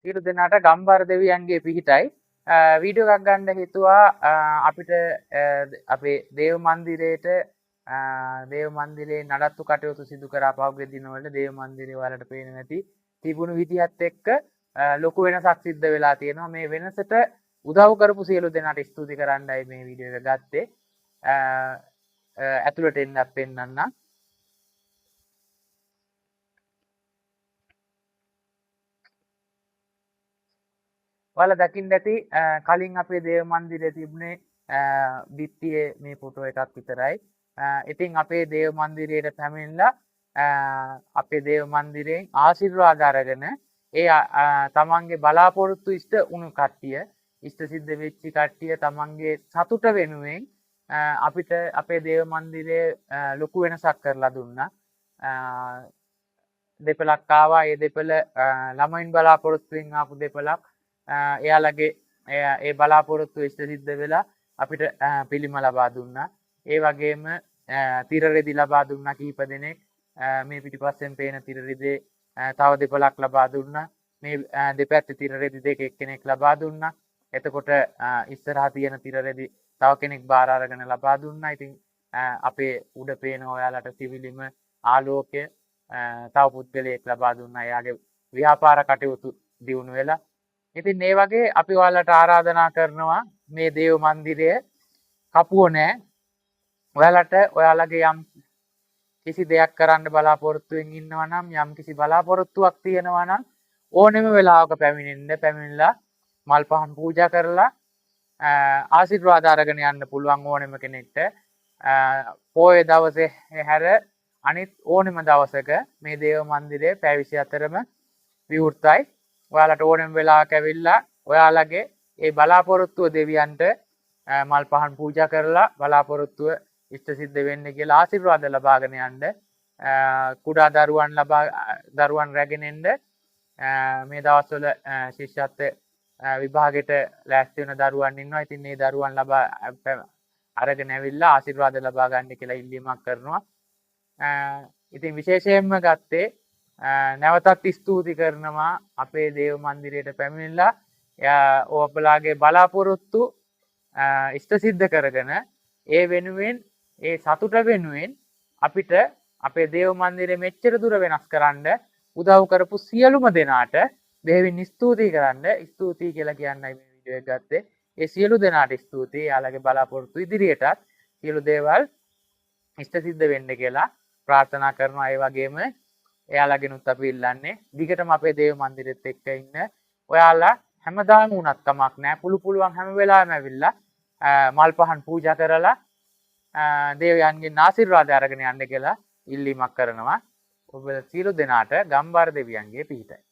සියලු දෙනාට ගම්බර දෙවියන්ගේ පිහිටයි. වීඩියෝ එකක් ගන්න හිතුවා අපිට අපේ දේව මන්දිරයේට දේව මන්දිරයේ නඩත්තු කටයුතු සිදු කරා පහුගිය දිනවල දේව මන්දිරය වලට පේන්නේ නැති තිබුණු විදිහත් එක්ක ලොකු වෙනසක් සිද්ධ වෙලා තියෙනවා. මේ වෙනසට උදව් කරපු සියලු දෙනාට ස්තුති කරන්නයි මේ වීඩියෝ එක ගත්තේ. ඇතුළට එන්නත් පෙන්නන්න. ඔයාලා දකින්න ඇති කලින් අපේ දේව මන්දිරයේ තිබුණේ බිත්තියේ මේ ෆොටෝ එකක් විතරයි. ඉතින් අපේ දේව මන්දිරයට පැමිණලා අපේ දේව මන්දිරයෙන් ආශිර්වාද අරගෙන තමන්ගේ බලාපොරොත්තු ඉෂ්ට වුණු කට්ටිය, ඉෂ්ට සිද්ධ වෙච්ච කට්ටිය තමන්ගේ සතුට වෙනුවෙන් අපිට අපේ දේව මන්දිරයේ ලොකු වෙනසක් කරලා දුන්නා. දෙපළක් ආවා. ඒ දෙපළ ළමයින් බලාපොරොත්තුෙන් ආපු දෙපළක්. එයාලගේ ඒ බලාපොරොත්තු ඉෂ්ට සිද්ධ වෙලා අපිට පිළිම ලබා දුන්නා. ඒ වගේම තිරරෙදි ලබා දුන්නා කීප දෙනෙක්. මේ පිටිපස්සෙන් පේන තිරරෙදි තව දෙපළක් ලබා දුන්නා. මේ දෙපැත්තේ තිරරෙදි දෙක එක්කෙනෙක් ලබා දුන්නා. එතකොට ඉස්සරහා තියෙන තිරරෙදි තව කෙනෙක් බාර අරගෙන ලබා දුන්නා. ඉතින් අපේ උඩ පේන ඔයාලට සිවිලිම ආලෝකය තව පුද්ගලයෙක් ලබා දුන්නා. එයාගේ ව්‍යාපාර කටයුතු දියුණු වෙලා. ඉතින් මේ වගේ අපි ඔයාලට ආරාධනා කරනවා මේ දේව මන්දිරය කපුව නෑ. ඔයාලට ඔයාලගේ යම් කිසි දෙයක් කරන්න බලාපොරොත්තුෙන් ඉන්නවා නම්, යම් කිසි බලාපොරොත්තුවක් තියෙනවා නම් ඕනෙම වෙලාවක පැමිණිලා මල් පහන් පූජා කරලා ආශිර්වාද අරගෙන යන්න පුළුවන් ඕනෙම කෙනෙක්ට. පොයේ දවසේ හැර අනිත් ඕනෙම දවසක මේ දේව මන්දිරය පැය 24ම විවෘතයි. ඔයාලට ඕනෙම වෙලාවක ඇවිල්ලා ඔයාලගේ ඒ බලාපොරොත්තුව දෙවියන්ට මල් පහන් පූජා කරලා බලාපොරොත්තුව ඉෂ්ට සිද්ධ වෙන්න කියලා ආශිර්වාද ලබාගෙන යන්න. කුඩා දරුවන් රැගෙන එන්න මේ දවස්වල ශිෂ්‍යත්ව විභාගෙට ලෑස්ති වෙන දරුවන් ඉන්නවා. ඉතින් මේ දරුවන් අරගෙන ඇවිල්ලා ආශිර්වාද ලබා ගන්න කියලා ඉල්ලීමක් කරනවා. ඉතින් විශේෂයෙන්ම ගත්තේ නැවතත් ස්තුති කරනවා අපේ දේව මන්දිරයට පැමිණිලා ඔබලාගේ බලාපොරොත්තු ඉෂ්ට සිද්ධ කරගෙන ඒ වෙනුවෙන් ඒ සතුට වෙනුවෙන් අපිට අපේ දේව මන්දිරය මෙච්චර දුර වෙනස් කරන්න උදව් කරපු සියලුම දෙනාට බෙහෙවින් ස්තුති කරන්න. ස්තුතියි කියලා කියන්නයි මේ වීඩියෝ එක ගත්තේ. ඒ සියලු දෙනාට ස්තුතියි. යාළගේ බලාපොරොත්තු ඉදිරියටත් සියලු දේවල් ඉෂ්ට සිද්ධ වෙන්න කියලා ප්‍රාර්ථනා කරනවා. ඒ වගේම එයාලගෙනුත් අපි ඉල්ලන්නේ දිගටම අපේ දේව මන්දිරෙත් එක්ක ඉන්න. ඔයාලා හැමදාම වුණත් කමක් නැහැ. පුළුවන් හැම වෙලාවෙම ඇවිල්ලා මල් පහන් පූජා කරලා දේවයන්ගෙන් ආශිර්වාද අරගෙන යන්න කියලා ඉල්ලීමක් කරනවා. ඔබ සියලු දෙනාට ගම්බර දෙවියන්ගේ පිහිටයි.